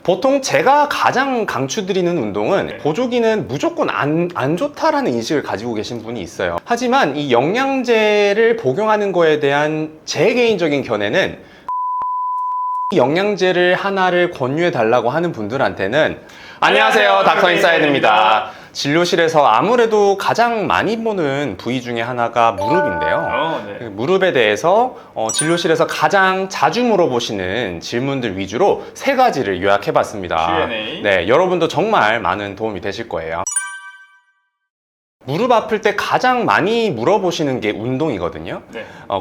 보통 제가 가장 강추드리는 운동은 보조기는 무조건 안 좋다라는 인식을 가지고 계신 분이 있어요. 하지만 이 영양제를 복용하는 거에 대한 제 개인적인 견해는 영양제를 하나를 권유해 달라고 하는 분들한테는 안녕하세요, 닥터 인사이드입니다. 진료실에서 아무래도 가장 많이 보는 부위 중에 하나가 무릎인데요. 무릎에 대해서 진료실에서 가장 자주 물어보시는 질문들 위주로 3가지를 요약해 봤습니다. 네, 여러분도 정말 많은 도움이 되실 거예요. 무릎 아플 때 가장 많이 물어보시는 게 운동이거든요.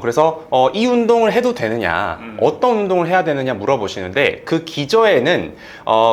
그래서 이 운동을 해도 되느냐, 어떤 운동을 해야 되느냐 물어보시는데, 그 기저에는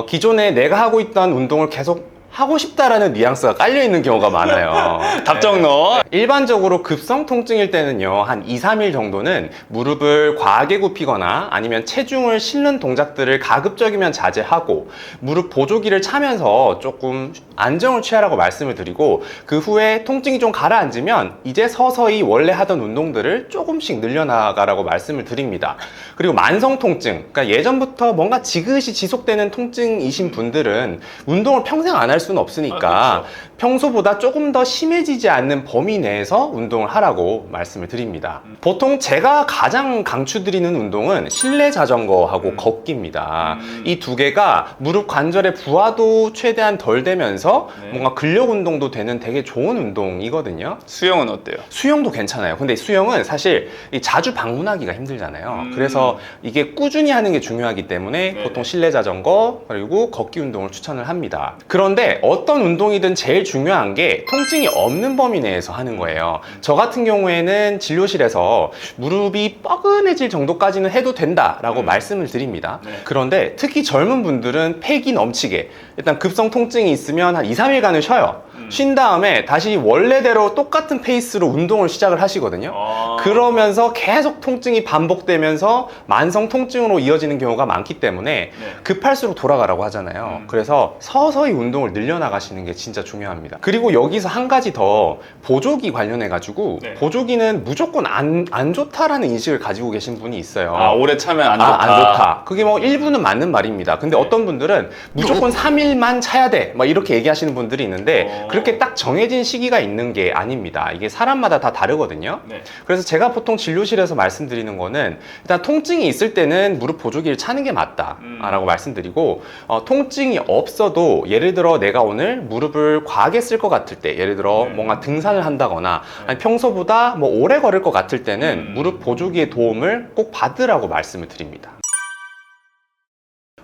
기존에 내가 하고 있던 운동을 계속 하고 싶다라는 뉘앙스가 깔려있는 경우가 많아요. 답정 넣어. 일반적으로 급성 통증일 때는요, 한 2, 3일 정도는 무릎을 과하게 굽히거나 아니면 체중을 실는 동작들을 가급적이면 자제하고 무릎 보조기를 차면서 조금 안정을 취하라고 말씀을 드리고, 그 후에 통증이 좀 가라앉으면 이제 서서히 원래 하던 운동들을 조금씩 늘려나가라고 말씀을 드립니다. 그리고 만성 통증, 그러니까 예전부터 뭔가 지그시 지속되는 통증이신 분들은 운동을 평생 안 할 수는 없으니까 평소보다 조금 더 심해지지 않는 범위 내에서 운동을 하라고 말씀을 드립니다. 보통 제가 가장 강추드리는 운동은 실내 자전거하고 걷기입니다. 이 2개가 무릎 관절의 부하도 최대한 덜 되면서 뭔가 근력 운동도 되는 되게 좋은 운동이거든요. 수영은 어때요? 수영도 괜찮아요. 근데 수영은 사실 자주 방문하기가 힘들잖아요. 그래서 이게 꾸준히 하는 게 중요하기 때문에 보통 실내 자전거 그리고 걷기 운동을 추천을 합니다. 그런데 어떤 운동이든 제일 중요한 게 통증이 없는 범위 내에서 하는 거예요. 저 같은 경우에는 진료실에서 무릎이 뻐근해질 정도까지는 해도 된다라고 말씀을 드립니다. 그런데 특히 젊은 분들은 패기 넘치게 일단 급성 통증이 있으면 한 2, 3일간은 쉬어요. 쉰 다음에 다시 원래대로 똑같은 페이스로 운동을 시작을 하시거든요. 그러면서 계속 통증이 반복되면서 만성 통증으로 이어지는 경우가 많기 때문에 급할수록 돌아가라고 하잖아요. 그래서 서서히 운동을 늘려나가시는 게 진짜 중요합니다. 그리고 여기서 한 가지 더, 보조기 관련해 가지고 보조기는 무조건 안 좋다라는 인식을 가지고 계신 분이 있어요. 오래 차면 안 좋다. 안 좋다. 그게 뭐 일부는 맞는 말입니다. 근데 어떤 분들은 무조건 3일만 차야 돼, 막 이렇게 얘기하시는 분들이 있는데, 그렇게 딱 정해진 시기가 있는 게 아닙니다. 이게 사람마다 다 다르거든요. 그래서 제가 보통 진료실에서 말씀드리는 거는, 일단 통증이 있을 때는 무릎 보조기를 차는 게 맞다라고 말씀드리고, 통증이 없어도 예를 들어 내가 오늘 무릎을 과하게 쓸 것 같을 때, 예를 들어 뭔가 등산을 한다거나 아니 평소보다 뭐 오래 걸을 것 같을 때는 무릎 보조기의 도움을 꼭 받으라고 말씀을 드립니다.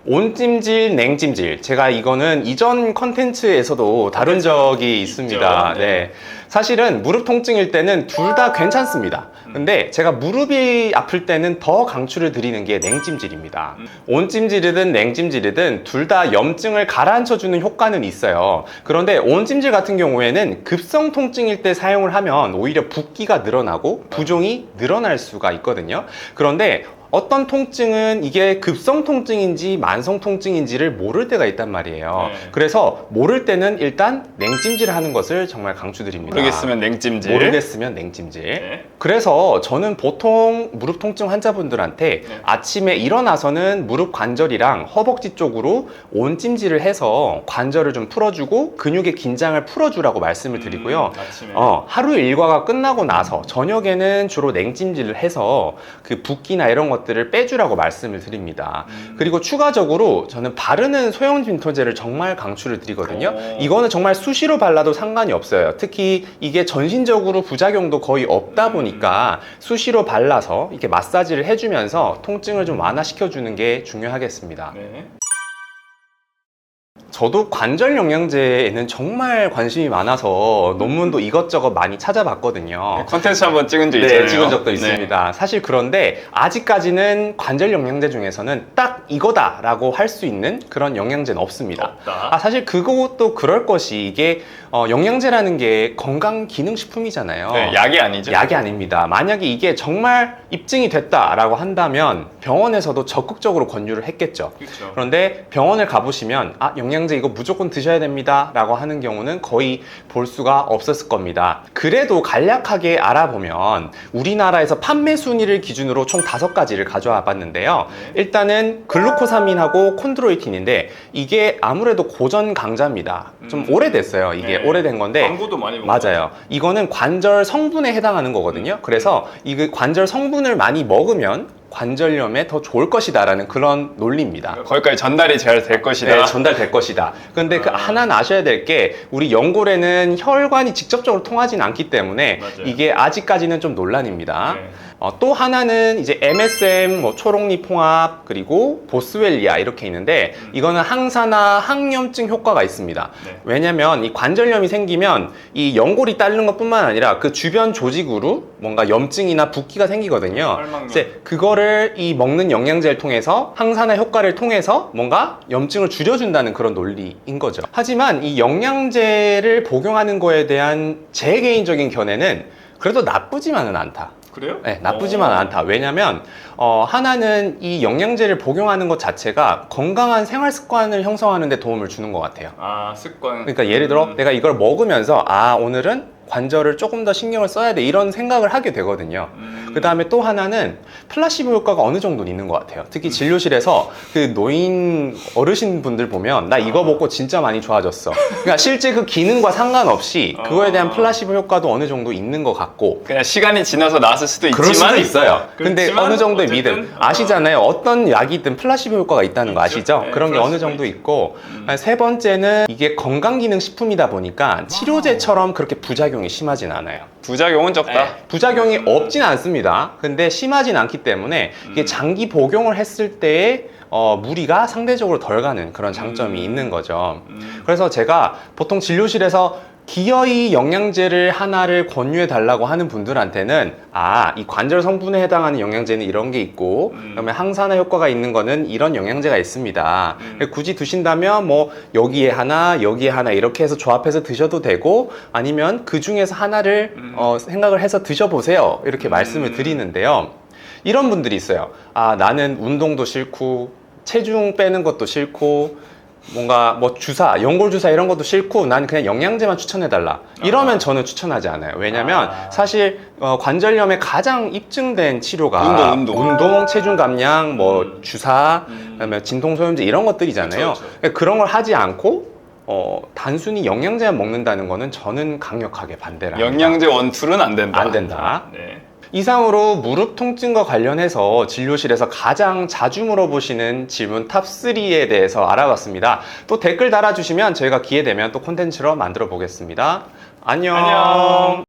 온찜질, 냉찜질. 제가 이거는 이전 컨텐츠에서도 다룬 적이 있습니다. 네. 사실은 무릎 통증일 때는 둘 다 괜찮습니다. 근데 제가 무릎이 아플 때는 더 강추를 드리는 게 냉찜질입니다. 온찜질이든 냉찜질이든 둘 다 염증을 가라앉혀주는 효과는 있어요. 그런데 온찜질 같은 경우에는 급성 통증일 때 사용을 하면 오히려 붓기가 늘어나고 부종이 늘어날 수가 있거든요. 그런데 어떤 통증은 이게 급성 통증인지 만성 통증인지를 모를 때가 있단 말이에요. 그래서 모를 때는 일단 냉찜질을 하는 것을 정말 강추드립니다. 모르겠으면 냉찜질. 모르겠으면 냉찜질. 그래서 저는 보통 무릎 통증 환자분들한테 아침에 일어나서는 무릎 관절이랑 허벅지 쪽으로 온찜질을 해서 관절을 좀 풀어주고 근육의 긴장을 풀어주라고 말씀을 드리고요. 하루 일과가 끝나고 나서 저녁에는 주로 냉찜질을 해서 그 붓기나 이런 것들을 빼주라고 말씀을 드립니다. 그리고 추가적으로 저는 바르는 소형 빈토제를 정말 강추를 드리거든요. 이거는 정말 수시로 발라도 상관이 없어요. 특히 이게 전신적으로 부작용도 거의 없다 보니까 수시로 발라서 이렇게 마사지를 해주면서 통증을 좀 완화시켜주는 게 중요하겠습니다. 저도 관절 영양제에는 정말 관심이 많아서 논문도 이것저것 많이 찾아봤거든요. 컨텐츠 한번 찍은 적 있잖아요. 찍은 적도 있습니다. 사실 그런데 아직까지는 관절 영양제 중에서는 딱 이거다라고 할 수 있는 그런 영양제는 없습니다. 사실 그것도 그럴 것이, 이게 영양제라는 게 건강기능식품이잖아요. 약이 아니죠. 약이 아닙니다. 만약에 이게 정말 입증이 됐다라고 한다면 병원에서도 적극적으로 권유를 했겠죠. 그런데 병원을 가보시면 영양제 영양제 이거 무조건 드셔야 됩니다 라고 하는 경우는 거의 볼 수가 없었을 겁니다. 그래도 간략하게 알아보면 우리나라에서 판매 순위를 기준으로 총 5가지를 가져와 봤는데요. 일단은 글루코사민하고 콘드로이틴인데 이게 아무래도 고전 강자입니다. 좀 오래됐어요. 이게 오래된 건데 광고도 많이 맞아요. 이거는 관절 성분에 해당하는 거거든요. 그래서 이 관절 성분을 많이 먹으면 관절염에 더 좋을 것이다 라는 그런 논리입니다. 거기까지 전달이 잘 될 것이다. 네, 전달될 것이다. 근데 그 하나는 아셔야 될 게 우리 연골에는 혈관이 직접적으로 통하진 않기 때문에 맞아요. 이게 아직까지는 좀 논란입니다. 네. 또 하나는 이제 MSM, 뭐 초록잎 홍합, 그리고 보스웰리아 이렇게 있는데 이거는 항산화, 항염증 효과가 있습니다. 네. 왜냐면 이 관절염이 생기면 이 연골이 딸리는 것뿐만 아니라 그 주변 조직으로 뭔가 염증이나 붓기가 생기거든요. 혈망염. 이제 그거를 이 먹는 영양제를 통해서 항산화 효과를 통해서 뭔가 염증을 줄여준다는 그런 논리인 거죠. 하지만 이 영양제를 복용하는 거에 대한 제 개인적인 견해는 그래도 나쁘지만은 않다. 그래요? 네, 나쁘지만 않다. 왜냐면 하나는 이 영양제를 복용하는 것 자체가 건강한 생활 습관을 형성하는 데 도움을 주는 것 같아요. 아, 습관. 그러니까 예를 들어 내가 이걸 먹으면서 오늘은 관절을 조금 더 신경을 써야 돼 이런 생각을 하게 되거든요. 그 다음에 또 하나는 플라시보 효과가 어느 정도는 있는 것 같아요. 특히 진료실에서 그 노인 어르신 분들 보면 나 이거 먹고 진짜 많이 좋아졌어. 그러니까 실제 그 기능과 상관없이 그거에 대한 플라시보 효과도 어느 정도 있는 것 같고 그냥 시간이 지나서 나왔을 수도 그럴 있지만 수도 있어요. 근데 그렇지만 어느 정도의 어쨌든, 믿음 아시잖아요. 어떤 약이든 플라시보 효과가 있다는 거 있죠. 아시죠? 네, 그런 게 그럴 어느 수도 정도 있고 세 번째는 이게 건강기능식품이다 보니까 치료제처럼 그렇게 부작용이 심하진 않아요. 부작용은 적다. 부작용이 없진 않습니다. 근데 심하진 않기 때문에 이게 장기 복용을 했을 때의 무리가 상대적으로 덜 가는 그런 장점이 있는 거죠. 그래서 제가 보통 진료실에서 기어이 영양제를 하나를 권유해 달라고 하는 분들한테는 이 관절 성분에 해당하는 영양제는 이런 게 있고 그다음에 항산화 효과가 있는 거는 이런 영양제가 있습니다. 굳이 드신다면 뭐 여기에 하나 이렇게 해서 조합해서 드셔도 되고 아니면 그 중에서 하나를 생각을 해서 드셔보세요 이렇게 말씀을 드리는데요. 이런 분들이 있어요. 나는 운동도 싫고 체중 빼는 것도 싫고 뭔가 뭐 연골 주사 이런 것도 싫고 난 그냥 영양제만 추천해달라 이러면 저는 추천하지 않아요. 왜냐면 사실 관절염의 가장 입증된 치료가 운동, 체중 감량, 뭐 주사, 그다음에 진통소염제 이런 것들이잖아요. 그쵸. 그런 걸 하지 않고 단순히 영양제만 먹는다는 거는 저는 강력하게 반대를 합니다. 영양제 원툴은 안 된다. 안 된다. 네. 이상으로 무릎 통증과 관련해서 진료실에서 가장 자주 물어보시는 질문 탑3에 대해서 알아봤습니다. 또 댓글 달아주시면 저희가 기회 되면 또 콘텐츠로 만들어 보겠습니다. 안녕.